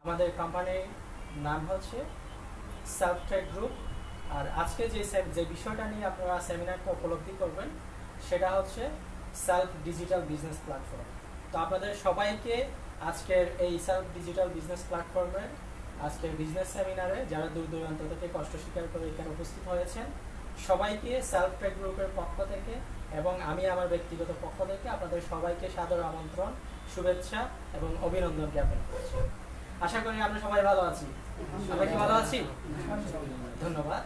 আমাদের কোম্পানির নাম হচ্ছে সেলফ ট্রেড গ্রুপ। আর আজকে যে বিষয়টা নিয়ে আপনারা সেমিনারটা উপলব্ধি করবেন সেটা হচ্ছে সেলফ ডিজিটাল বিজনেস প্ল্যাটফর্ম। তো আপনাদের সবাইকে আজকের এই সেলফ ডিজিটাল বিজনেস প্ল্যাটফর্মের আজকের বিজনেস সেমিনারে যারা দূর দূরান্ত থেকে কষ্ট স্বীকার করে এখানে উপস্থিত হয়েছেন সবাইকে সেলফ ট্রেড গ্রুপের পক্ষ থেকে এবং আমি আমার ব্যক্তিগত পক্ষ থেকে আপনাদের সবাইকে সাদর আমন্ত্রণ, শুভেচ্ছা এবং অভিনন্দন জ্ঞাপন করছি। আশা করি আমরা সবাই ভালো আছি। সবাই কি ভালো আছি? ধন্যবাদ।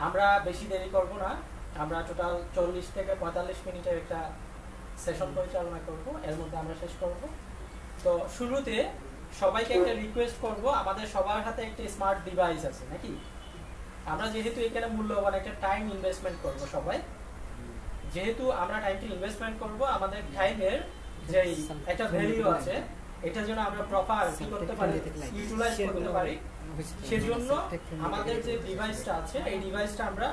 আমরা বেশি দেরি করব না, আমরা টোটাল 40 থেকে 45 মিনিটের একটা সেশন পরিচালনা করব, এর মধ্যে আমরা শেষ করব। তো শুরুতে সবাইকে একটা রিকোয়েস্ট করব, আমাদের সবার হাতে একটা স্মার্ট ডিভাইস আছে নাকি? আমরা যেহেতু এখানে মূল্যবান একটা টাইম ইনভেস্টমেন্ট করব, সবাই যেহেতু আমরা টাইমটা ইনভেস্টমেন্ট করব, আমাদের টাইমের যে একটা ভ্যালু আছে এটা যেন আমরা প্রপার কি করতে পারি, ইউটিলাইজ করতে পারি। সেজন্য আমাদের যে ডিভাইসটা আছে এই ডিভাইসটা আমরা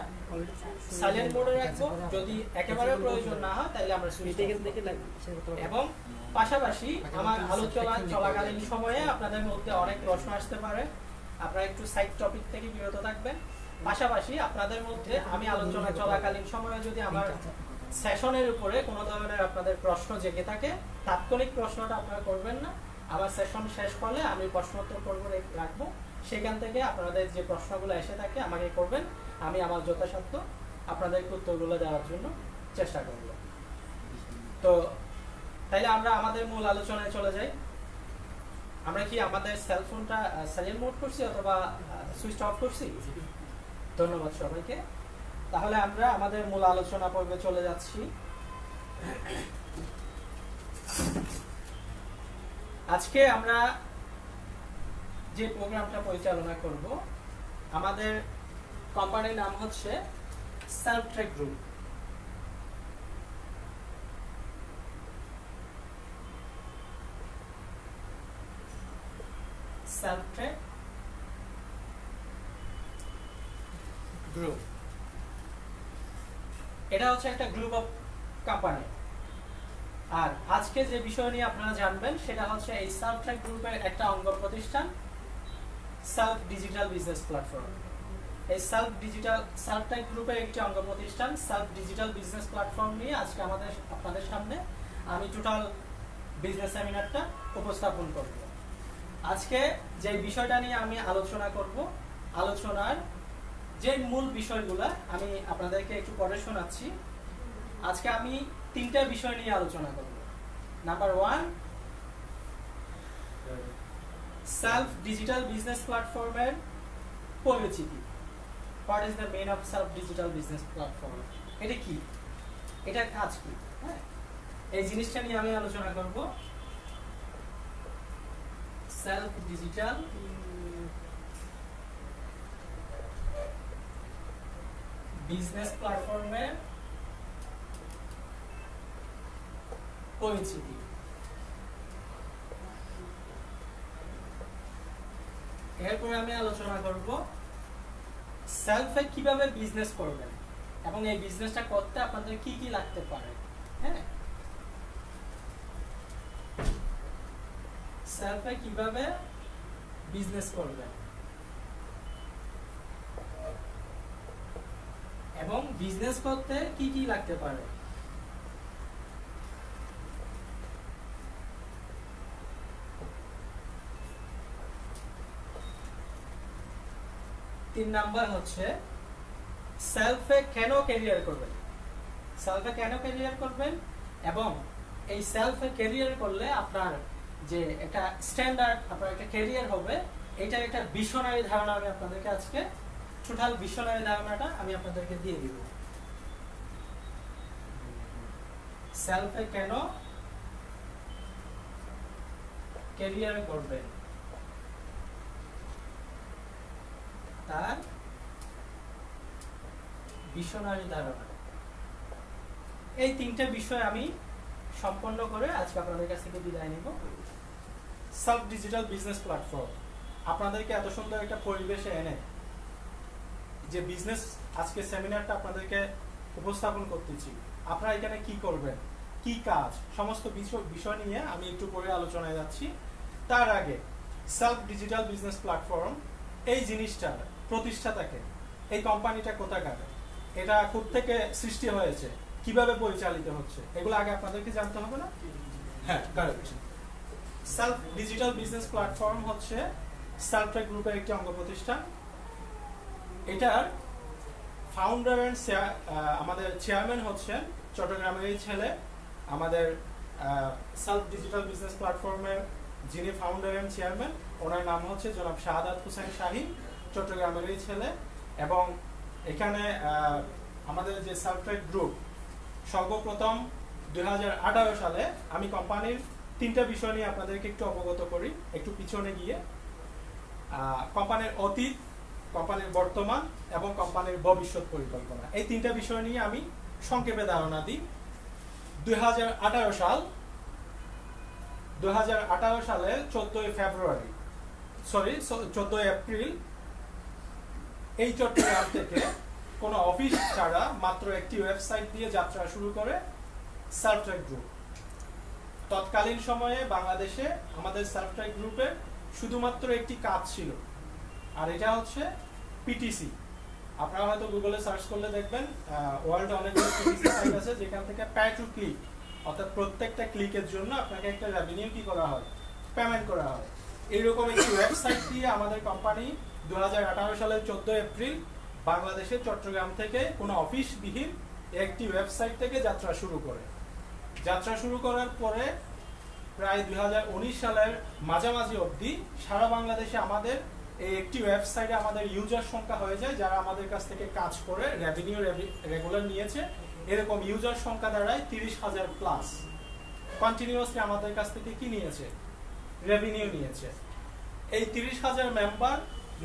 সাইলেন্ট মোডে রাখবো, যদি একেবারে প্রয়োজন না হয় তাহলে আমরা সুইচ এবং পাশাপাশি আমার আলোচনা চলাকালীন সময়ে আপনাদের মধ্যে অনেক প্রশ্ন আসতে পারে, আপনারা একটু সাইড টপিক থেকে বিরত থাকবেন। পাশাপাশি আপনাদের মধ্যে আমি আলোচনা চলাকালীন সময়ে যদি আমার সেশনের উপরে কোনো ধরনের আপনাদের প্রশ্ন জেগে থাকে, তাৎক্ষণিক প্রশ্নটা আপনারা করবেন না, আমার সেশন শেষ করলে আমি প্রশ্নোত্তর পর্ব রাখবো, সেখান থেকে আপনাদের যে প্রশ্নগুলো এসে থাকে আমাকে করবেন, আমি আমার যথাসাধ্য আপনাদেরকে উত্তরগুলো দেওয়ার জন্য চেষ্টা করব। তো তাইলে আমরা আমাদের মূল আলোচনায় চলে যাই। আমরা কি আমাদের সেলফোনটা সাইলেন্ট মোড করছি অথবা সুইচ অফ করছি? ধন্যবাদ সবাইকে। তাহলে আমরা আমাদের মূল আলোচনা পর্বে চলে যাচ্ছি। আজকে আমরা যে প্রোগ্রামটা পরিচালনা করব, আমাদের কোম্পানির নাম হচ্ছে self trade group. Self trade group এটা হচ্ছে একটা গ্রুপ অফ কোম্পানি। আর আজকে যে বিষয় নিয়ে আপনারা জানবেন সেটা হচ্ছে এই সেলফ ট্রেড গ্রুপের একটা অঙ্গ প্রতিষ্ঠান সেলফ ডিজিটাল বিজনেস প্ল্যাটফর্ম। এই সেলফ ট্রেড গ্রুপের একটি অঙ্গ প্রতিষ্ঠান সেলফ ডিজিটাল বিজনেস প্ল্যাটফর্ম নিয়ে আজকে আপনাদের সামনে আমি টোটাল বিজনেস সেমিনারটা উপস্থাপন করব। আজকে যে বিষয়টা নিয়ে আমি আলোচনা করব, আলোচনার যে মূল বিষয়গুলো আমি আপনাদেরকে একটু পরে শোনাচ্ছি। আজকে আমি 3টা বিষয় নিয়ে আলোচনা করব। নাম্বার 1, সেলফ ডিজিটাল বিজনেস প্ল্যাটফর্মের পরিচিতি। What is the main of self digital business platform, এটা কি, এটার কাজ কি, হ্যাঁ এই জিনিসটা নিয়ে আমি আলোচনা করব। সেলফ ডিজিটাল বিজনেস প্ল্যাটফর্মের পরিচিতি। এরপরে আমি আলোচনা করব সেলফে কিভাবে বিজনেস করবেন এবং এই বিজনেসটা করতে আপনাদের কি কি লাগতে পারে। হ্যাঁ, সেলফে কিভাবে বিজনেস করবেন এবং বিজনেস করতে কি কি লাগতে পারে। তিন নাম্বার হচ্ছে সেলফে কেন ক্যারিয়ার করবেন, সেলফে কেন ক্যারিয়ার করবেন এবং এই সেলফে ক্যারিয়ার করলে আপনার যে একটা স্ট্যান্ডার্ড আপনার একটা ক্যারিয়ার হবে, এটার একটা ভিশনারি ধারণা আমি আপনাদেরকে আজকে টোটাল ভিশনারি ধারণাটা আমি আপনাদেরকে দিয়ে দিব। সেলফে কেন ক্যারিয়ার করবেন তার ভিশনারি ধারণা। এই 3টে বিষয় আমি সম্পন্ন করে আজকে আপনাদের কাছ থেকে বিদায় নিব। সেলফ ডিজিটাল বিজনেস প্ল্যাটফর্ম আপনাদেরকে এত সুন্দর একটা পরিবেশে এনে যে বিজনেস আজকে সেমিনারটা আপনাদেরকে উপস্থাপন করতেছি, আপনারা এখানে কি করবেন, কি কাজ, সমস্ত বিষয় নিয়ে আমি একটু পরে আলোচনায় যাচ্ছি। তার আগে সেলফ ডিজিটাল বিজনেস প্ল্যাটফর্ম এই জিনিসটার প্রতিষ্ঠাতাকে, এই কোম্পানিটা কোথাকার, এটা কোত্থেকে সৃষ্টি হয়েছে, কিভাবে পরিচালিত হচ্ছে, এগুলো আগে আপনাদেরকে জানতে হবে না? হ্যাঁ, correct. Self digital business platform হচ্ছে সার্ভট্র্যাক গ্রুপের একটি অঙ্গ প্রতিষ্ঠান। এটার ফাউন্ডার এন্ড আমাদের চেয়ারম্যান হচ্ছেন চট্টগ্রামের ছেলে। আমাদের সেলফ ডিজিটাল বিজনেস প্ল্যাটফর্মের যিনি ফাউন্ডার এন্ড চেয়ারম্যান, ওনার নাম হচ্ছে জনাব শাহাদাত হোসেন শাহীন, চট্টগ্রামেরই ছেলে। এবং এখানে আমাদের যে সার্ভট্র্যাক গ্রুপ সর্বপ্রথম 2018 সালে, আমি কোম্পানির 3টা বিষয় নিয়ে আপনাদেরকে একটু অবগত করি একটু পিছনে গিয়ে। কোম্পানির অতীত, কোম্পানির বর্তমান এবং কোম্পানির ভবিষ্যৎ পরিকল্পনা, এই 3টা বিষয় নিয়ে আমি সংক্ষেপে ধারণা দিই। 2018 সালে 14 এপ্রিল এই চট্টগ্রাম থেকে কোনো অফিস ছাড়া মাত্র একটি ওয়েবসাইট দিয়ে যাত্রা শুরু করে সার্ভট্র্যাক গ্রুপ। তৎকালীন সময়ে বাংলাদেশে আমাদের সার্ভট্র্যাক গ্রুপের শুধুমাত্র একটি কাজ ছিল, আর এটা হচ্ছে পিটিসি। আপনারা হয়তো গুগলে সার্চ করলে দেখবেন ওয়ার্ল্ডে অনেকগুলো পিটিসি সাইট আছে যেখান থেকে পে টু ক্লিক, অর্থাৎ প্রত্যেকটা ক্লিকের জন্য আপনাকে একটা রেভিনিউ কি করা হয়, পেমেন্ট করা হয়। এইরকম একটি ওয়েবসাইট দিয়ে আমাদের কোম্পানি 2018 সালের 14 এপ্রিল বাংলাদেশের চট্টগ্রাম থেকে কোনো অফিসবিহীন একটি ওয়েবসাইট থেকে যাত্রা শুরু করে। যাত্রা শুরু করার পরে প্রায় 2019 সালের মাঝামাঝি অবধি সারা বাংলাদেশে আমাদের এই একটি ওয়েবসাইটে আমাদের ইউজার সংখ্যা হয়ে যায়, যারা আমাদের কাছ থেকে কাজ করে রেভিনিউ রেগুলার নিয়েছে, এরকম ইউজার সংখ্যা দাঁড়ায় 30,000 প্লাস। কন্টিনিউয়াসলি আমাদের কাছ থেকে কি নিয়েছে, রেভিনিউ নিয়েছে। এই 30,000 মেম্বার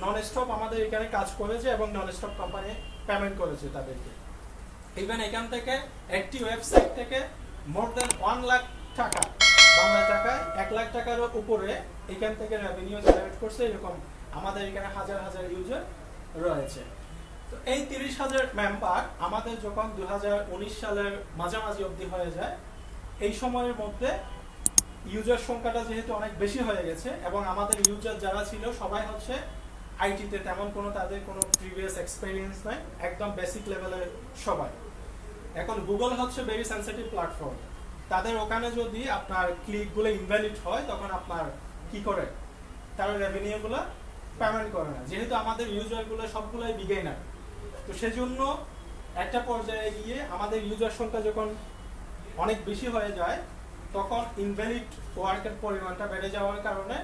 নন স্টপ আমাদের এখানে কাজ করেছে এবং নন স্টপ কোম্পানি পেমেন্ট করেছে তাদেরকে। ইভেন এখান থেকে একটি ওয়েবসাইট থেকে মোর দেন 1 লাখ টাকা, বাংলা টাকায় 1 লাখ টাকার উপরে এখান থেকে রেভিনিউ জেনারেট করছে। এরকম আমাদের এখানে হাজার হাজার ইউজার রয়েছে। তো এই 30,000 মেম্বার আমাদের যখন 2019 সালের মাঝামাঝি অবধি হয়ে যায়, এই সময়ের মধ্যে ইউজার সংখ্যাটা যেহেতু অনেক বেশি হয়ে গেছে এবং আমাদের ইউজার যারা ছিল সবাই হচ্ছে আইটিতে তেমন তাদের কোনো প্রিভিয়াস এক্সপেরিয়েন্স নাই, একদম বেসিক লেভেলের সবাই। এখন গুগল হচ্ছে ভেরি সেনসিটিভ প্ল্যাটফর্ম, তাদের ওখানে যদি আপনার ক্লিকগুলো ইনভ্যালিড হয় তখন আপনার কি করে, তারা রেভিনিউগুলো পেমেন্ট করে না, যেহেতু আমাদের ইউজারগুলো সবগুলোই বিগিনার। তো সেজন্য একটা পর্যায়ে গিয়ে আমাদের ইউজার সংখ্যা যখন অনেক বেশি হয়ে যায়, তখন ইনভ্যালিড ওয়ার্কের পরিমাণটা বেড়ে যাওয়ার কারণে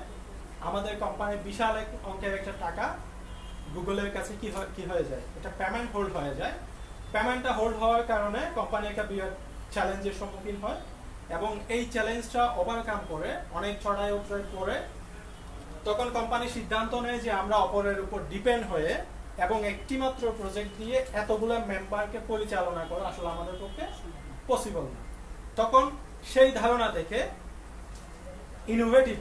আমাদের কোম্পানির বিশাল এক অঙ্কের একটা টাকা গুগলের কাছে কি হয়ে যায়, এটা পেমেন্ট হোল্ড হয়ে যায়। পেমেন্টটা হোল্ড হওয়ার কারণে কোম্পানি একটা বিরাট চ্যালেঞ্জের সম্মুখীন হয় এবং এই চ্যালেঞ্জটা ওভারকাম করে অনেক চড়াই উতরাই করে তখন কোম্পানি সিদ্ধান্ত নেয় যে আমরা অপরের উপর ডিপেন্ড হয়ে এবং একটি মাত্র প্রজেক্ট দিয়ে এতগুলো মেম্বারকে পরিচালনা করা আসলে আমাদের পক্ষে পসিবল না। তখন সেই ধারণা থেকে ইনোভেটিভ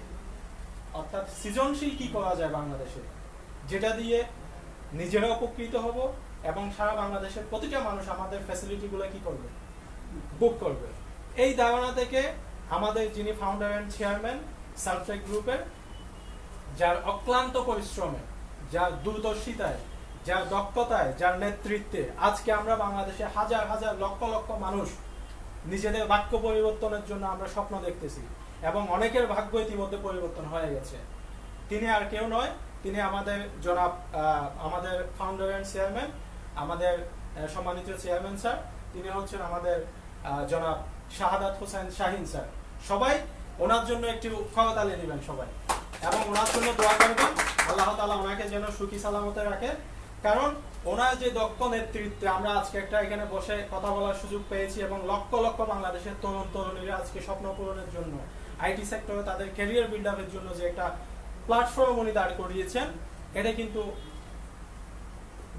অর্থাৎ সৃজনশীল কি করা যায় বাংলাদেশে, যেটা দিয়ে নিজেরা উপকৃত হব এবং সারা বাংলাদেশের প্রতিটা মানুষ আমাদের ফ্যাসিলিটিগুলো কি করবে, বুক করবে। এই ধারণা থেকে আমাদের যিনি ফাউন্ডার এন্ড চেয়ারম্যান সার্ভট্র্যাক গ্রুপের, যার অক্লান্ত পরিশ্রমে, যার দূরদর্শিতায়, যার দক্ষতায়, যার নেতৃত্বে আজকে আমরা বাংলাদেশে হাজার হাজার লক্ষ লক্ষ মানুষ নিজেদের ভাগ্য পরিবর্তনের জন্য আমরা স্বপ্ন দেখতেছি এবং অনেকের ভাগ্য ইতিমধ্যে পরিবর্তন হয়ে গেছে। তিনি আর কেউ নয়, তিনি আমাদের জনাব আমাদের ফাউন্ডার এন্ড চেয়ারম্যান, আমাদের সম্মানিত চেয়ারম্যান স্যার, তিনি হচ্ছেন আমাদের জনাব শাহাদাত হোসেন শাহীন স্যার। সবাই ওনার জন্য একটি করতালি দিবেন সবাই এবং ওনার জন্য দোয়া করবেন আল্লাহ তাআলা ওনাকে যেন সুখী সালামতে রাখে। কারণ ওনার যে দক্ষ নেতৃত্বে আমরা আজকে একটা এখানে বসে কথা বলার সুযোগ পেয়েছি এবং লক্ষ লক্ষ বাংলাদেশের তরুণ তরুণীরা আজকে স্বপ্ন পূরণের জন্য আইটি সেক্টরে তাদের ক্যারিয়ার বিল্ড আপের জন্য যে একটা প্ল্যাটফর্ম উনি দাঁড় করিয়েছেন, এটা কিন্তু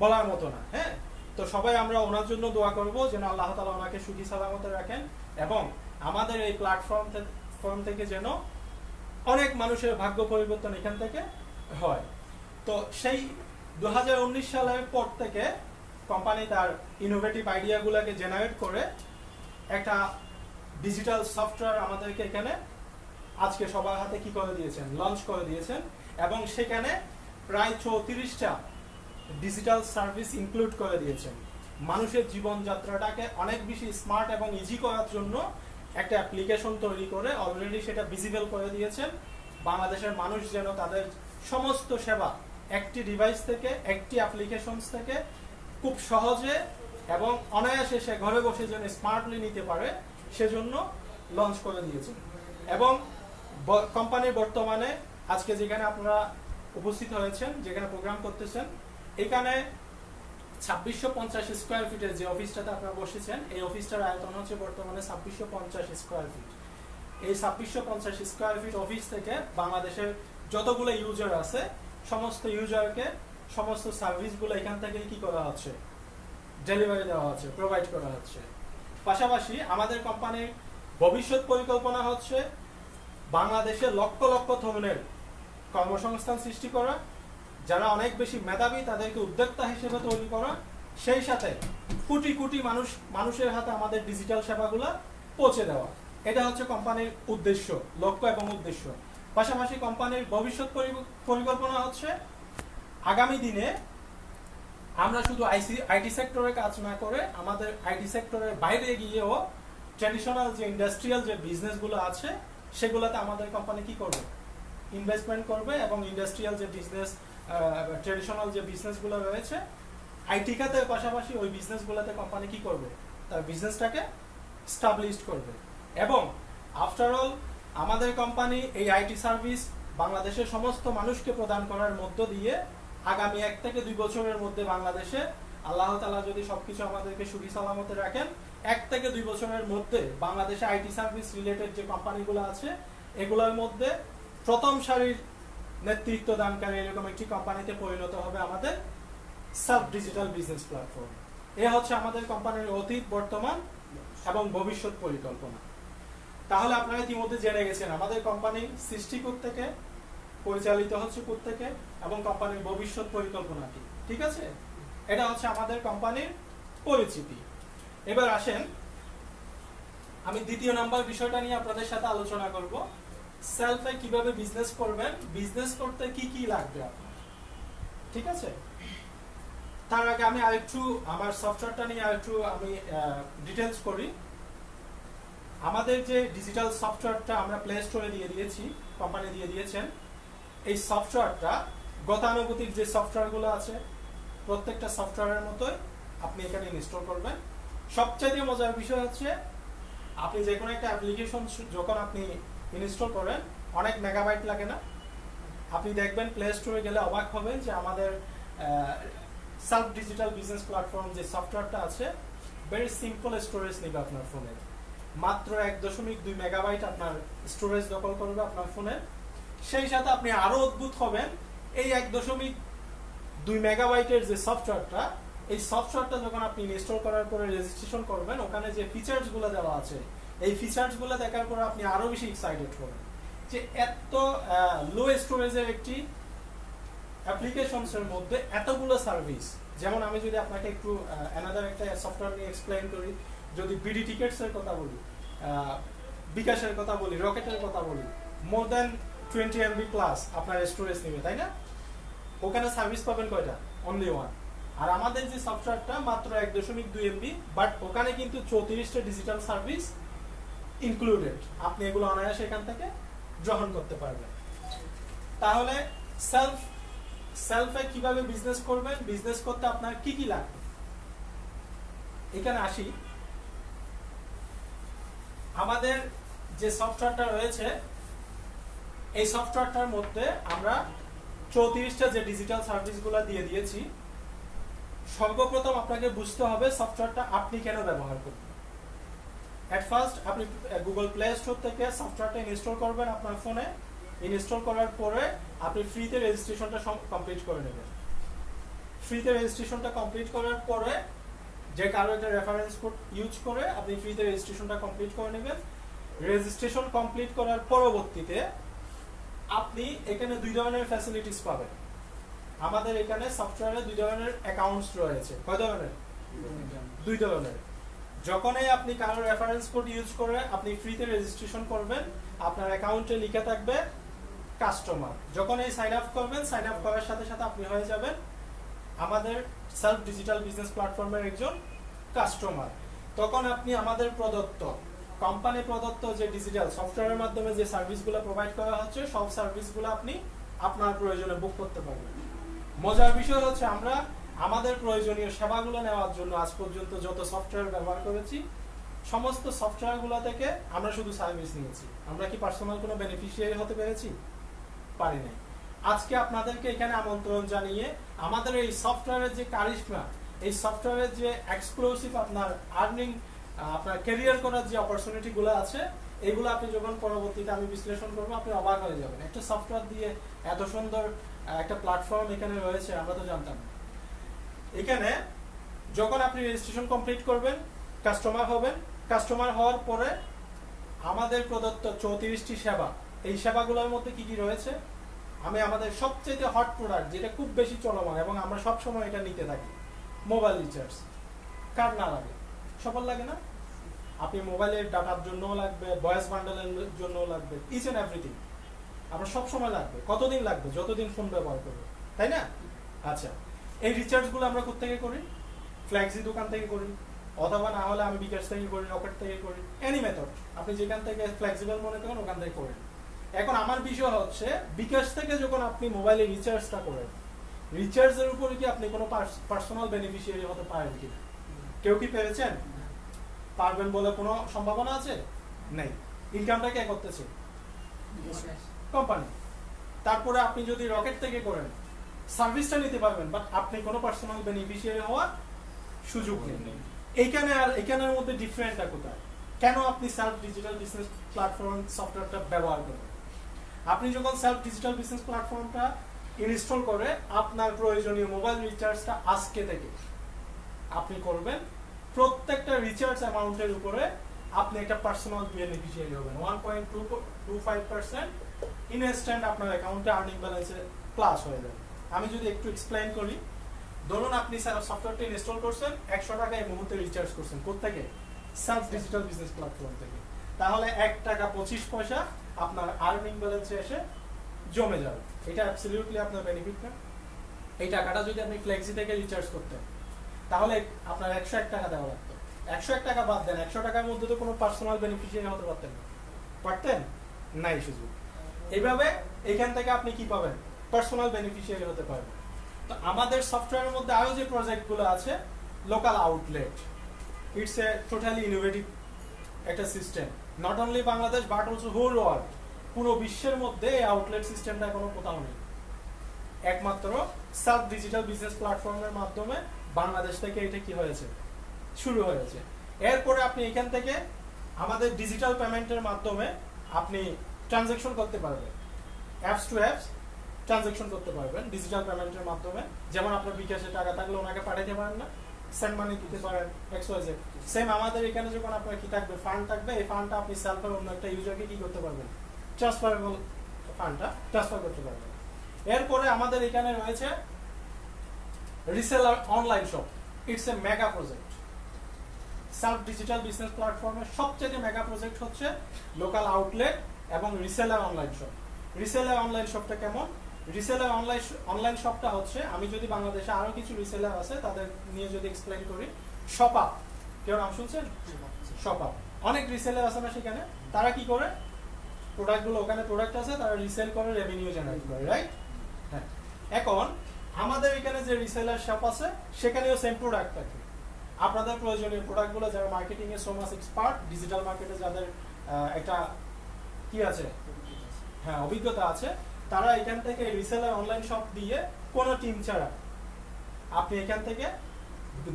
বলার মতো না। হ্যাঁ, তো সবাই আমরা ওনার জন্য দোয়া করব যেন আল্লাহ তাআলা ওনাকে সুখী সালামতে রাখেন এবং আমাদের এই প্ল্যাটফর্ম থেকে যেন অনেক মানুষের ভাগ্য পরিবর্তন এখান থেকে হয়। তো সেই 2019 সালের পর থেকে কোম্পানি তার ইনোভেটিভ আইডিয়াগুলোকে জেনারেট করে একটা ডিজিটাল সফটওয়্যার আমাদেরকে এখানে আজকে সবার হাতে কি করে দিয়েছেন, লঞ্চ করে দিয়েছেন। এবং সেখানে প্রায় 34টা ডিজিটাল সার্ভিস ইনক্লুড করে দিয়েছেন। মানুষের জীবনযাত্রাটাকে অনেক বেশি স্মার্ট এবং ইজি করার জন্য একটা অ্যাপ্লিকেশন তৈরি করে অলরেডি সেটা ভিজিবল করে দিয়েছেন। বাংলাদেশের মানুষ যেন তাদের সমস্ত সেবা একটি ডিভাইস থেকে, একটি অ্যাপ্লিকেশনস থেকে খুব সহজে এবং অনায়াসে সে ঘরে বসে যেন স্মার্টলি নিতে পারে, সেজন্য লঞ্চ করে দিয়েছেন। এবং কোম্পানির বর্তমানে আজকে যেখানে আপনারা উপস্থিত হয়েছেন, যেখানে প্রোগ্রাম করতেছেন, এখানে 2650 স্কোয়ার ফিটের যে অফিসটাতে আপনারা বসেছেন, এই অফিসটার আয়তন হচ্ছে বর্তমানে 2650 স্কোয়ার ফিট। এই 2650 স্কোয়ার ফিট অফিস থেকে বাংলাদেশের যতগুলো ইউজার আছে, সমস্ত ইউজারকে সমস্ত সার্ভিসগুলো এখান থেকে কি করা হচ্ছে, ডেলিভারি দেওয়া হচ্ছে, প্রোভাইড করা হচ্ছে। পাশাপাশি আমাদের কোম্পানির ভবিষ্যৎ পরিকল্পনা হচ্ছে বাংলাদেশে লক্ষ লক্ষ তরুণের কর্মসংস্থান সৃষ্টি করা, যারা অনেক বেশি মেধাবী তাদেরকে উদ্যোক্তা হিসেবে তৈরি করা, সেই সাথে কোটি কোটি মানুষের হাতে আমাদের ডিজিটাল সেবাগুলো পৌঁছে দেওয়া। এটা হচ্ছে কোম্পানির উদ্দেশ্য, লক্ষ্য এবং উদ্দেশ্য। পাশাপাশি কোম্পানির ভবিষ্যৎ পরিকল্পনা হচ্ছে আগামী দিনে আমরা শুধু আইটি সেক্টরে কাজ না করে আমাদের আইটি সেক্টরের বাইরে গিয়েও ট্র্যাডিশনাল যে ইন্ডাস্ট্রিয়াল যে বিজনেসগুলো আছে সেগুলোতে আমাদের কোম্পানি কি করবে, ইনভেস্টমেন্ট করবে এবং ইন্ডাস্ট্রিয়াল যে বিজনেস, ট্র্যাডিশনাল যে বিজনেসগুলো রয়েছে আইটি খাতের পাশাপাশি ওই বিজনেসগুলোতে কোম্পানি কি করবে, তার বিজনেসটাকে স্টাবলিশ করবে। এবং আফটার অল আমাদের কোম্পানি এই আইটি সার্ভিস বাংলাদেশের সমস্ত মানুষকে প্রদান করার মধ্য দিয়ে আগামী 1 থেকে 2 বছরের মধ্যে বাংলাদেশে আল্লাহ তাআলা যদি সবকিছু আমাদেরকে সুখী সালামতে রাখেন, 1 থেকে 2 বছরের মধ্যে বাংলাদেশে আইটি সার্ভিস রিলেটেড যে কোম্পানিগুলো আছে এগুলোর মধ্যে প্রথম সারির নেতৃত্ব দানকারী এরকম একটি কোম্পানিতে পরিণত হবে আমাদের সাব ডিজিটাল বিজনেস প্ল্যাটফর্ম। এ হচ্ছে আমাদের কোম্পানির অতীত, বর্তমান এবং ভবিষ্যৎ পরিকল্পনা। তাহলে আপনারা ইতিমধ্যে জেনে গেছেন আমাদের কোম্পানি সৃষ্টি থেকে, পরিচালিত হচ্ছে থেকে, এবং কোম্পানির ভবিষ্যৎ পরিকল্পনা কি। ঠিক আছে, এটা হচ্ছে আমাদের কোম্পানির পরিচিতি। এবার আসেন আমি দ্বিতীয় নাম্বার বিষয়টা নিয়ে আপনাদের সাথে আলোচনা করব, সেলফে কিভাবে বিজনেস করবেন, বিজনেস করতে কি কি লাগবে আপনার। ঠিক আছে, তার আগে আমি আরেকটু আমার সফটওয়্যারটা নিয়ে আরেকটু আমি ডিটেইলস করি। আমাদের যে ডিজিটাল সফটওয়্যারটা আমরা প্লে স্টোরে দিয়ে দিয়েছি, কোম্পানি দিয়ে দিয়েছেন, এই সফটওয়্যারটা গতানুগতিক যে সফটওয়্যারগুলো আছে প্রত্যেকটা সফটওয়্যারের মতোই আপনি এখানে ইনস্টল করবেন। সবচেয়ে মজার বিষয় হচ্ছে আপনি যে কোনো একটা অ্যাপ্লিকেশন যখন আপনি ইনস্টল করেন অনেক মেগাবাইট লাগে না। আপনি দেখবেন প্লে স্টোরে গেলে অবাক হবেন যে আমাদের সেলফ ডিজিটাল বিজনেস প্ল্যাটফর্ম যে সফটওয়্যারটা আছে ভেরি সিম্পল স্টোরেজ নেবে আপনার ফোনে, মাত্র 1.2 মেগাবাইট আপনার স্টোরেজ দখল করবে আপনার ফোনে। সেই সাথে আপনি আরো অদ্ভুত হবেন, এই 1.2 মেগাবাইটের যে সফটওয়্যারটা, এই সফটওয়্যারটা যখন আপনি ইনস্টল করার পরে রেজিস্ট্রেশন করবেন, ওখানে যে ফিচার্সগুলো দেওয়া আছে এই ফিচার্সগুলো দেখার পর আপনি আরো বেশি এক্সাইটেড হবেন যে এত লো স্টোরেজের একটি অ্যাপ্লিকেশনসের মধ্যে এতগুলো সার্ভিস। যেমন আমি যদি আপনাকে একটু অ্যানাদার একটা সফটওয়্যার নিয়ে এক্সপ্লেইন করি, যদি বিডি টিকেটসের কথা বলি, বিকাশের কথা বলি, রকেটের কথা বলি, মোর দ্যান 20 MB প্লাস আপনার স্টোরেজ নেবে, তাই না? ওখানে সার্ভিস পাবেন কয়টা? Only one. আর আমাদের যে সফটওয়্যারটা মাত্র 1.2 MB, বাট ওখানে কিন্তু 34টা ডিজিটাল সার্ভিস ইনক্লুডেড। আপনি এগুলো অনায়াসে এখান থেকে গ্রহণ করতে পারবেন। তাহলে সেলফে কিভাবে বিজনেস করবেন, বিজনেস করতে আপনার কি কি লাগবে, এখানে আসি। আমাদের যে সফটওয়্যারটা রয়েছে এই সফটওয়্যারটার মধ্যে আমরা 34টা যে ডিজিটাল সার্ভিসগুলো দিয়ে দিয়েছি। সর্বপ্রথম আপনাকে বুঝতে হবে সফটওয়্যারটা আপনি কেন ব্যবহার করবেন। এট ফার্স্ট আপনি গুগল প্লে স্টোর থেকে সফটওয়্যারটা ইনস্টল করবেন আপনার ফোনে। ইনস্টল করার পরে আপনি ফ্রিতে রেজিস্ট্রেশনটা কমপ্লিট করে নেবেন। ফ্রিতে রেজিস্ট্রেশনটা কমপ্লিট করার পরে যে কারো একটা রেফারেন্স কোড ইউজ করে আপনি ফ্রিতে রেজিস্ট্রেশনটা কমপ্লিট করে নেবেন। রেজিস্ট্রেশন কমপ্লিট করার পরবর্তীতে আপনি এখানে 2 ধরনের ফ্যাসিলিটিস পাবেন। আমাদের এখানে সফটওয়্যারে 2 ধরনের অ্যাকাউন্টস রয়েছে। কয় ধরনের? 2 ধরনের। যখনই আপনি কারো রেফারেন্স কোড ইউজ করে আপনি ফ্রিতে রেজিস্ট্রেশন করবেন, আপনার অ্যাকাউন্টে লিখে থাকবে কাস্টমার। যখন এই সাইন আপ করবেন, সাইন আপ করার সাথে সাথে আপনি হয়ে যাবেন আমাদের সেলফ ডিজিটাল বিজনেস প্ল্যাটফর্মের একজন কাস্টমার। তখন আপনি আমাদের প্রদত্ত, কোম্পানি প্রদত্ত যে ডিজিটাল সফটওয়্যারের মাধ্যমে যে সার্ভিসগুলো প্রোভাইড করা হচ্ছে, সব সার্ভিসগুলো আপনি আপনার প্রয়োজনে বুক করতে পারবেন। মজার বিষয় হচ্ছে আমরা আমাদের প্রয়োজনীয় সেবাগুলো নেওয়ার জন্য আজ পর্যন্ত যত সফটওয়্যার ব্যবহার করেছি, সমস্ত সফটওয়্যারগুলো থেকে আমরা শুধু সার্ভিস নিয়েছি। আমরা কি পার্সোনাল কোনো বেনিফিশিয়ারি হতে পেরেছি? পারি নাই। আজকে আপনাদেরকে এখানে আমন্ত্রণ জানিয়ে আমাদের এই সফটওয়্যারের যে কারিশমা, এই সফটওয়্যারের যে এক্সক্লুসিভ আপনার আর্নিং, আপনার ক্যারিয়ার করার যে অপরচুনিটিগুলো আছে, এগুলো আপনি যখন পরবর্তীতে আমি বিশ্লেষণ করবো, আপনি অবাক হয়ে যাবেন। একটা সফটওয়্যার দিয়ে এত সুন্দর একটা প্ল্যাটফর্ম এখানে রয়েছে, আমরা তো জানতাম না। এখানে যখন আপনি রেজিস্ট্রেশন কমপ্লিট করবেন, কাস্টমার হবেন, কাস্টমার হওয়ার পরে আমাদের প্রদত্ত 34টি সেবা, এই সেবাগুলোর মধ্যে কি কি রয়েছে, আমি আমাদের সবচেয়ে হট প্রোডাক্ট যেটা খুব বেশি চলমান এবং আমরা সব সময় এটা নিতে থাকি, মোবাইল রিচার্জ। কার না লাগে? সবার লাগে না? আপনি মোবাইলের ডাটার জন্যও লাগবে, ভয়েস বান্ডেলের জন্যও লাগবে, ইচ এন্ড এভরিথিং আমরা সব সময় লাগবে। কতদিন লাগবে? যতদিন ফোন ব্যবহার করবে, তাই না? আচ্ছা, এই রিচার্জগুলো আমরা কোথেকে করি? ফ্ল্যাক্সি দোকান থেকে করি, অথবা না হলে আমি বিকাশ থেকে করি, রকেট থেকে করি, এনি মেথড আপনি যেখান থেকে ফ্লেক্সিবল মনে করেন ওখান থেকে করেন। এখন আমার বিষয় হচ্ছে, বিকাশ থেকে যখন আপনি মোবাইলে রিচার্জটা করেন, রিচার্জের উপরে কি আপনি কোনো পার্সোনাল বেনিফিশিয়ারি হতে পারেন কিনা? কেউ কি পেরেছেন? পারবেন বলে কোনো সম্ভাবনা আছে? নেই। ইনকামটা কে করতেছে? কোম্পানি। তারপরে আপনি যদি রকেট থেকে করেন, সার্ভিসটা নিতে পারবেন, বাট আপনি কোনো পার্সোনাল বেনিফিশিয়ারি হওয়ার সুযোগ নেই। এখানের মধ্যে ডিফারেন্টটা কোথায়? কেন আপনি সেলফ ডিজিটাল বিজনেস প্ল্যাটফর্ম সফটওয়্যারটা ব্যবহার করবেন? আপনি যখন সেলফ ডিজিটাল বিজনেস প্ল্যাটফর্মটা ইনস্টল করে আপনার প্রয়োজনীয় মোবাইল রিচার্জটা আজকে থেকে আপনি করবেন, প্রত্যেকটা রিচার্জ অ্যামাউন্টের উপরে আপনি একটা পার্সোনাল বেনিফিশিয়ারি হবেন। 1.25% ইনস্ট্যান্ট আপনার অ্যাকাউন্টে আর্নিং ব্যালেন্সে প্লাস হয়ে যাবে। আমি যদি একটু এক্সপ্লেইন করি, ধরুন আপনি সফটওয়্যারটা ইনস্টল করছেন, 100 টাকা এই মুহূর্তে রিচার্জ করছেন, কোত্থেকে? সেলফ ডিজিটাল বিজনেস প্ল্যাটফর্ম থেকে। তাহলে 1 টাকা 25 পয়সা আপনার আর্নিং ব্যালেন্সে এসে জমে যাবে। এটা অ্যাবসলিউটলি আপনার বেনিফিট না? এই টাকাটা যদি আপনি ফ্লেক্সি থেকে রিচার্জ করতেন, তাহলে আপনার 101 টাকা দেওয়া লাগতো। 101 টাকা বাদ দেন, 100 টাকার মধ্যে তো কোনো পার্সোনাল বেনিফিশিয়ারি হতে পারতেন না। পারতেন? নাই সুযোগ। এইভাবে এখান থেকে আপনি কি পাবেন? পার্সোনাল বেনিফিশিয়ারি হতে পারবেন। তো আমাদের সফটওয়্যারের মধ্যে আরো যে প্রজেক্টগুলো আছে, local outlet, it's a totally innovative একটা system, not only Bangladesh but also whole world. পুরো বিশ্বের মধ্যে এই আউটলেট সিস্টেমটা কোনো কোথাও নেই। একমাত্র সেলফ ডিজিটাল বিজনেস প্ল্যাটফর্মের মাধ্যমে বাংলাদেশ থেকে এটা কি হয়েছে? শুরু হয়েছে। এরপরে আপনি এখান থেকে আমাদের ডিজিটাল পেমেন্টের মাধ্যমে আপনি ট্রানজাকশন করতে পারবেন, অ্যাপস টু অ্যাপস ট্রানজাকশন করতে পারবেন ডিজিটাল পেমেন্টের মাধ্যমে। যেমন আপনার বিকাশে টাকা থাকলে ওনাকে পাঠাতে পারেন না, সেন্ড মানি দিতে পারেন, XYZ। সেম আমাদের এখানে যখন আপনার কি থাকবে, ফান্ড থাকবে, এই ফান্ডটা আপনি সেলফের অন্য একটা ইউজারকে কি করতে পারবেন? ট্রান্সফারেবল ফান্ডটা ট্রান্সফার করতে পারবেন। এরপরে আমাদের এখানে রয়েছে reseller online shop. It's a mega project. Self digital business প্ল্যাটফর্মের সবচেয়ে মেগা প্রজেক্ট হচ্ছে লোকাল আউটলেট এবং reseller online shop. Reseller online শপটা কেমন? রিসেলার অনলাইন শপটা হচ্ছে, আমি যদি বাংলাদেশে আরো কিছু রিসেলার আছে তাদের নিয়ে যদি এক্সপ্লেইন করি, শপআপ, কেউ নাম শুনছেন? শপআপ অনেক রিসেলার আছে না সেখানে, তারা কি করে? প্রোডাক্টগুলো, ওখানে প্রোডাক্ট আছে, তারা রিসেল করে রেভিনিউ জেনারেট করে, রাইট? হ্যাঁ। এখন আমাদের এখানে যে রিসেলার শপ আছে সেখানেও সেম প্রোডাক্ট থাকে। আপনাদের প্রয়োজনীয় প্রোডাক্টগুলো যারা মার্কেটিং এ সো মাচ এক্সপার্ট, ডিজিটাল মার্কেটে যাদের একটা কি আছে, হ্যাঁ, অভিজ্ঞতা আছে, তারা এখান থেকে রিসেলার অনলাইন শপ দিয়ে কোনো টিম ছাড়া আপনি এখান থেকে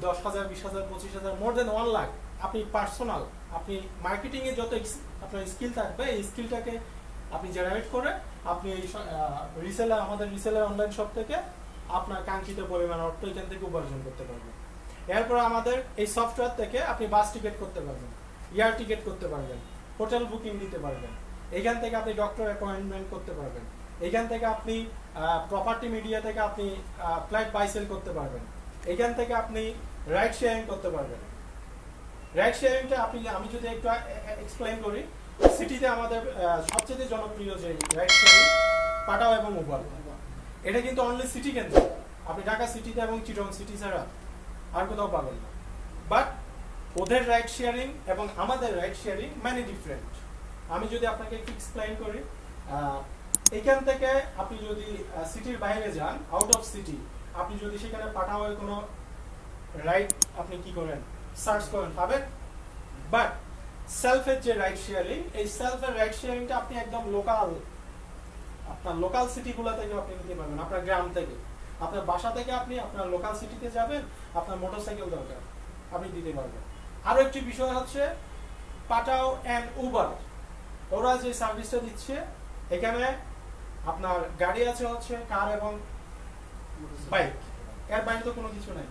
10,000, 20,000, 25,000, মোর দেন 1 লাখ আপনি পার্সোনাল, আপনি মার্কেটিং এ যত আপনার স্কিল থাকবে, এই স্কিলটাকে আপনি জেনারেট করে আপনি এই রিসেলার, আমাদের রিসেলার অনলাইন শপ থেকে আপনার কাঙ্ক্ষিত পরিমাণ অর্থ এখান থেকে উপার্জন করতে পারবেন। এরপর আমাদের এই সফটওয়্যার থেকে আপনি বাস টিকিট করতে পারবেন, এয়ার টিকিট করতে পারবেন, হোটেল বুকিং দিতে পারবেন, এখান থেকে আপনি ডক্টর অ্যাপয়েন্টমেন্ট করতে পারবেন, এখান থেকে আপনি প্রপার্টি মিডিয়া থেকে আপনি ফ্লাইট বাই সেল করতে পারবেন, এখান থেকে আপনি রাইড শেয়ারিং করতে পারবেন। রাইড শেয়ারিংটা আমি যদি একটু এক্সপ্লেইন করি, সিটিতে আমাদের সবচেয়ে জনপ্রিয় যে রাইড শেয়ারিং, পাটাও এবং উবার। এটা কিন্তু অনলি সিটি কেন্দ্রে, আপনি ঢাকা সিটিতে এবং চিটং সিটি ছাড়া আর কোথাও পাবেন না। বাট ওদের রাইড শেয়ারিং এবং আমাদের রাইড শেয়ারিং মানে ডিফারেন্ট। আমি যদি আপনাকে একটু এক্সপ্লেইন করি, এখান থেকে আপনি যদি সিটির বাইরে যান, আউট অফ সিটি, আপনি যদি সেখানে পাঠাওয়ে কোনো রাইড আপনি কি করেন, সার্চ করেন, পাবেন। বাট সেলফের যে রাইড শেয়ারিং, এই সেলফের রাইড শেয়ারিংটা আপনি একদম লোকাল, আপনার লোকাল সিটিগুলো থেকে আপনি নিতে পারবেন, আপনার গ্রাম থেকে, আপনার বাসা থেকে আপনি আপনার লোকাল সিটিতে যাবেন, আপনার মোটরসাইকেল দরকার, আপনি দিতে পারবেন। আরো একটি বিষয় হচ্ছে পাঠাও এন্ড উবার, ওরা যে সার্ভিসটা দিচ্ছে, এখানে আপনার গাড়ি আছে হচ্ছে কার এবং বাইক, এর বাইরে তো কোনো কিছু নাই।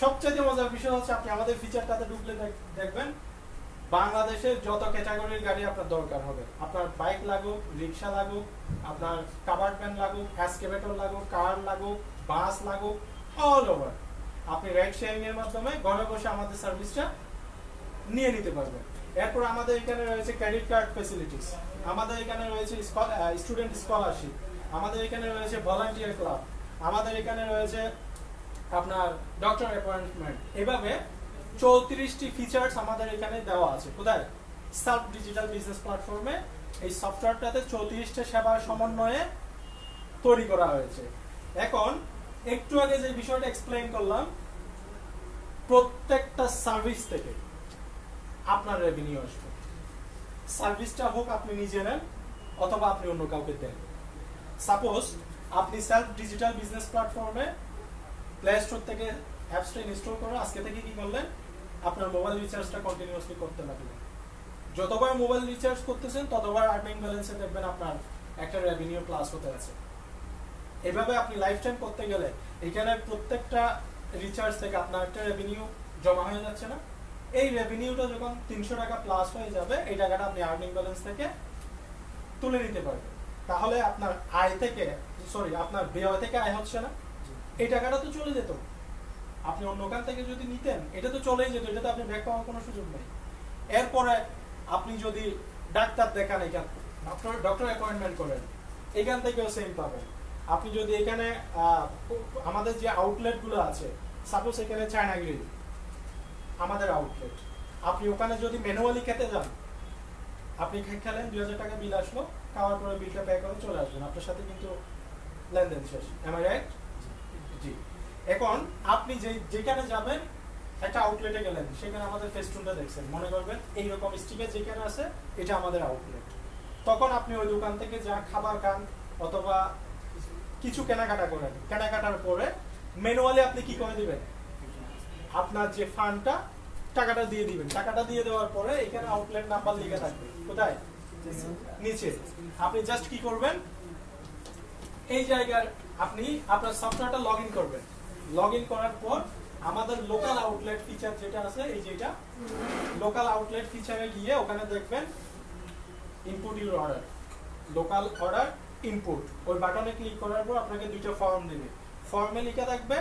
সবচেয়ে মজার বিষয় হচ্ছে আপনি আমাদের ফিচারটাতে ঢুকলে দেখবেন বাংলাদেশের যত ক্যাটাগরির গাড়ি আপনার দরকার হবে, আপনার বাইক লাগুক, রিক্সা লাগুক, আপনার কাভার্ড ভ্যান লাগুক, এক্সকেভেটর লাগুক, কার লাগুক, বাস লাগুক, অল ওভার আপনি রাইড শেয়ারিং এর মাধ্যমে ঘরে বসে আমাদের সার্ভিসটা নিয়ে নিতে পারবেন। এরপর আমাদের এখানে রয়েছে ক্রেডিট কার্ড ফ্যাসিলিটিস, আমাদের এখানে রয়েছে স্টুডেন্ট স্কলারশিপ, আমাদের এখানে রয়েছে ভলান্টিয়ার ক্লাব, আমাদের এখানে রয়েছে আপনার ডক্টর অ্যাপয়েন্টমেন্ট। এভাবে 34টি ফিচার্স আমাদের এখানে দেওয়া আছে। কোথায়? সার্ভ ডিজিটাল বিজনেস প্ল্যাটফর্মে এই সফটওয়্যারটাতে 34টা সেবার সমন্বয়ে তৈরি করা হয়েছে। এখন একটু আগে যে বিষয়টা এক্সপ্লেইন করলাম, প্রত্যেকটা সার্ভিস থেকে আপনার রেভিনিউ আসবে। সার্ভিসটা হোক আপনি নিজে নেন অথবা আপনি অন্য কাউকে দেন। সাপোজ আপনি সেলফ ডিজিটাল বিজনেস প্ল্যাটফর্মে প্লে স্টোর থেকে অ্যাপসটা ইনস্টল করে আজকে থেকে কি করলেন, আপনার মোবাইল রিচার্জটা কন্টিনিউয়াসলি করতে লাগলেন। যতবার মোবাইল রিচার্জ করতেছেন ততবার আর্নিং ব্যালেন্সে দেখবেন আপনার একটা রেভিনিউ প্লাস হতে আছে। এভাবে আপনি লাইফ টাইম করতে গেলে এখানে প্রত্যেকটা রিচার্জ থেকে আপনার একটা রেভিনিউ জমা হয়ে যাচ্ছে না? এই রেভিনিউটা যখন 300 টাকা প্লাস হয়ে যাবে, এই টাকাটা আপনি আর্নিং ব্যালেন্স থেকে তুলে নিতে পারবেন। তাহলে আপনার আয় থেকে, আপনার ব্যয় থেকে আয় হচ্ছে না, এই টাকাটা তো চলে যেত। আপনি অন্য কান থেকে যদি নিতেন এটা তো চলেই যেত, এটাতে আপনি ব্যাক পাওয়ার কোনো সুযোগ নেই। এরপরে আপনি যদি ডাক্তার দেখান, এখান ডক্টর অ্যাপয়েন্টমেন্ট করেন, এখান থেকেও সেম পাবেন। আপনি যদি এখানে আমাদের যে আউটলেটগুলো আছে, সাপোজ এখানে চায়না গ্রিল আমাদের আউটলেট, আপনি ওখানে যদি ম্যানুয়ালি খেতে যান, আপনি খেলেন, 2000 টাকা বিল আসলো, খাওয়ার পরে বিলটা পে করে চলে আসবেন, আপনার সাথে কিন্তু লেনদেন শেষ। Am I right? জি। এখন আপনি যেখানে যাবেন, একটা আউটলেটে গেলেন, সেখানে আমাদের ফেস্টুনটা দেখছেন, মনে করবেন এইরকম স্টিকার যেখানে আছে এটা আমাদের আউটলেট। তখন আপনি ওই দোকান থেকে যা খাবার খান অথবা কিছু কেনাকাটা করেন, কেনাকাটার পরে ম্যানুয়ালি আপনি কি করে দিবেন, আপনার যে ফান্ডটা টাকাটা দিয়ে দিবেন। টাকাটা দিয়ে দেওয়ার পরে এখানে আউটলেট নাম্বার লিখে থাকবে, কোথায়? নিচে। আপনি জাস্ট কি করবেন, এই জায়গার আপনি আপনার সফটওয়্যারটা লগ ইন করবেন। লগ ইন করার পর আমাদের লোকাল আউটলেট ফিচার যেটা আছে, এই যেটা লোকাল আউটলেট ফিচারে গিয়ে ওখানে দেখবেন input your order, local order input, ওই বাটনে ক্লিক করার পর আপনাকে দুইটা ফর্ম দেবে। ফর্মে লিখে থাকবে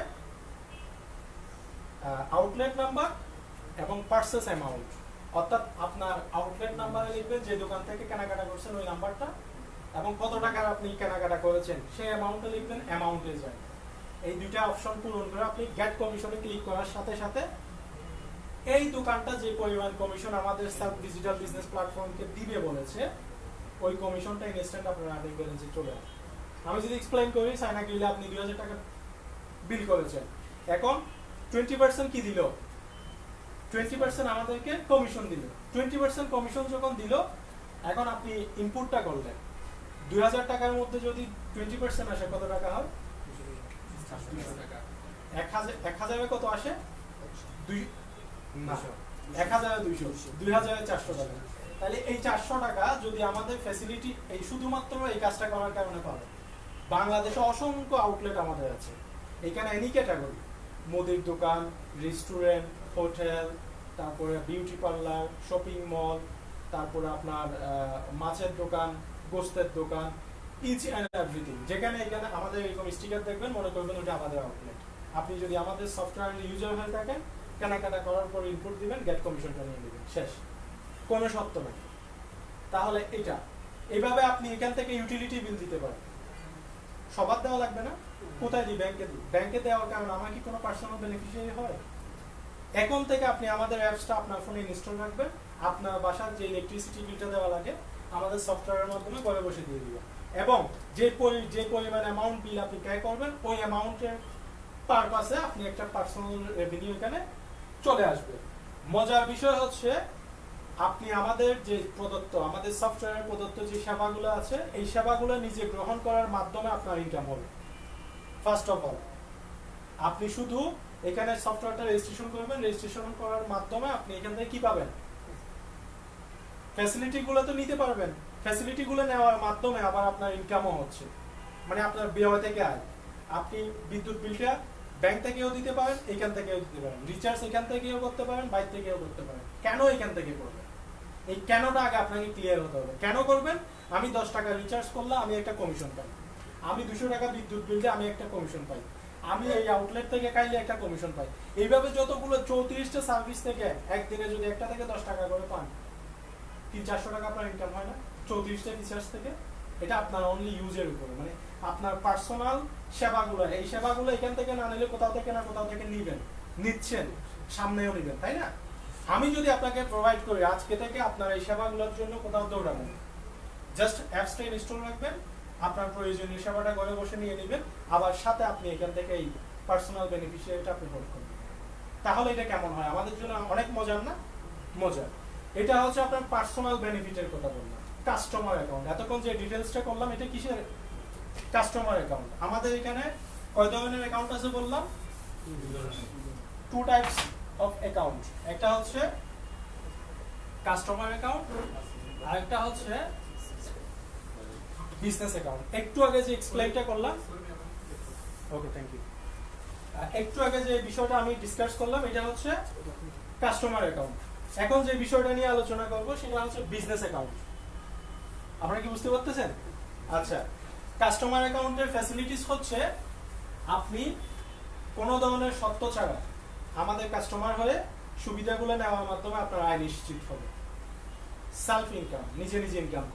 আউটলেট নাম্বার এবং পারচেজ অ্যামাউন্ট, অর্থাৎ আপনার আউটলেট নাম্বারে লিখবেন যে দোকান থেকে কেনাকাটা করছেন ওই নাম্বারটা, এবং কত টাকার আপনি কেনাকাটা করেছেন সেই অ্যামাউন্টটা লিখবেন, অ্যামাউন্টে যায়। এই দুইটা অপশন পূরণ করে আপনি গেট কমিশনে ক্লিক করার সাথে সাথে এই দোকানটা যে পরিমাণ কমিশন আমাদের সেলফ ডিজিটাল বিজনেস প্ল্যাটফর্মকে দিবে বলেছে, ওই কমিশনটা ইনস্ট্যান্ট আপনার আর্নিং ব্যালেন্সে চলে আসে। আমি যদি এক্সপ্লেইন করি, চায়না গ্রিলে আপনি 2000 টাকা বিল করেছেন, এখন 20% কি দিল, 20% আমাদেরকে কমিশন দিল। 20% কমিশন যখন দিল, এখন আপনি ইনপুটটা করলেন, 2000 টাকার মধ্যে যদি 20% আসে কত টাকা হয়? 1000 কত আসে? 2400 টাকা। তাহলে এই 400 টাকা যদি আমাদের ফ্যাসিলিটি এই শুধুমাত্র এই কাজটা করার কারণে পাবে। বাংলাদেশে অসংখ্য আউটলেট আমাদের আছে, এখানে এনি ক্যাটাগরি, মুদির দোকান, রেস্টুরেন্ট, হোটেল, তারপরে বিউটি পার্লার, শপিং মল, তারপরে আপনার মাছের দোকান, গোস্তের দোকান, ইচ অ্যান্ড এভরিথিং। যেখানে এখানে আমাদের এরকম স্টিকার দেখবেন, মনে করবেন ওটা আমাদের আউটলেট। আপনি যদি আমাদের সফটওয়্যার ইউজার হয়ে থাকেন, কেনাকাটা করার পর ইনপুট দিবেন, গেট কমিশনটা নিয়ে নেবেন, শেষ, কোনো শর্ত নাই। তাহলে এটা এইভাবে আপনি এখান থেকে ইউটিলিটি বিল দিতে পারেন। সবার দেওয়া লাগবে না? কোথায় দিই? ব্যাংকে দিই। ব্যাংকে দেওয়ার কারণে আমার কি কোনো পার্সোনাল বেনিফিশিয়ারি হয়? এখন থেকে আপনি আমাদের অ্যাপসটা আপনার ফোনে ইনস্টল রাখবেন, আপনার বাসার যে ইলেকট্রিসিটি বিলটা দেওয়া লাগে আমাদের সফটওয়্যারের মাধ্যমে ঘরে বসে দিয়ে দিবেন, এবং যে পরিমাণ অ্যামাউন্ট বিল আপনি পে করবেন ওই অ্যামাউন্টের পারপাসে আপনি একটা পার্সোনাল রেভিনিউ এখানে চলে আসবে। মজার বিষয় হচ্ছে আপনি আমাদের যে প্রদত্ত, আমাদের সফটওয়্যারের প্রদত্ত যে সেবাগুলো আছে এই সেবাগুলো নিজে গ্রহণ করার মাধ্যমে আপনার ইনকাম হবে। ফার্স্ট অফ অল আপনি শুধু এখানে সফটওয়্যারটা রেজিস্ট্রেশন করবেন, রেজিস্ট্রেশন করার মাধ্যমে আপনি এখান থেকে কি পাবেন? ফ্যাসিলিটিগুলো তো নিতে পারবেন, ফ্যাসিলিটিগুলো নেওয়ার মাধ্যমে আবার আপনার ইনকামও হচ্ছে, মানে আপনার ব্যয় থেকে আয়। আপনি বিদ্যুৎ বিলটা ব্যাংক থেকেও দিতে পারেন, এখান থেকেও দিতে পারেন, রিচার্জ এখান থেকেও করতে পারেন, বাইরে থেকেও করতে পারেন। কেন এখান থেকে করবেন? এই কেনটা আগে আপনাকে ক্লিয়ার হতে হবে। কেন করবেন? আমি 10 টাকা রিচার্জ করলে আমি একটা কমিশন পাই, আমি 200 টাকা বিদ্যুৎ বিল দিয়ে আমি একটা কমিশন পাই, আমি এই আউটলেট থেকে কাইলে একটা কমিশন পাই। এইভাবে যতগুলো 34টা সার্ভিস থেকে একদিনে যদি একটা থেকে 10 টাকা করে পান, 300-400 টাকা আপনার ইনকাম হয় না 34টা রিচার্জ থেকে? এটা আপনার অনলি ইউজের উপরে, মানে আপনার পার্সোনাল সেবাগুলো, এই সেবাগুলো এখান থেকে না নিলে কোথাও থেকে না কোথাও থেকে নিচ্ছেন, সামনেও নিবেন, তাই না? আমি যদি আপনাকে প্রোভাইড করি আজকে থেকে আপনার এই সেবাগুলোর জন্য কোথাও দৌড়াবেন, জাস্ট অ্যাপসটা ইনস্টল রাখবেন, আপনার প্রয়োজনীয় সেবাটা ঘরে বসে নিয়ে নেবেন, আবার সাথে আপনি এখান থেকে এই পার্সোনাল বেনিফিশিয়ারিটা আপনি হোল্ড করবেন। তাহলে এটা কেমন হয়? আমাদের জন্য অনেক মজার না? মজার। এটা হচ্ছে আপনার পার্সোনাল বেনিফিটের কথা বললাম। কাস্টমার অ্যাকাউন্ট, এতক্ষণ যে ডিটেলসটা করলাম এটা কিসের? Customer account. আমাদের এখানে কয় ধরনের অ্যাকাউন্ট আছে বললাম? 2 টাইপস অফ অ্যাকাউন্ট। একটা হচ্ছে কাস্টমার অ্যাকাউন্ট আর একটা হচ্ছে বিজনেস অ্যাকাউন্ট। একটু আগে যে এক্সপ্লেইনটা করলাম, ওকে থ্যাংক ইউ, একটু আগে যে বিষয়টা আমি ডিসকাস করলাম এটা হচ্ছে কাস্টমার অ্যাকাউন্ট। এখন যে বিষয়টা নিয়ে আলোচনা করব সেটা হচ্ছে বিজনেস অ্যাকাউন্ট। আপনারা কি বুঝতে পারতেছেন? আচ্ছা, কাস্টমার অ্যাকাউন্টের ফ্যাসিলিটিস হচ্ছে আপনি কোনো ধরনের শর্ত ছাড়া আমাদের কাস্টমার হয়ে সুবিধাগুলো নেওয়ার মাধ্যমে আপনার আয় নিশ্চিত হবে। সেলফ ইনকাম, নিজে ইনকাম।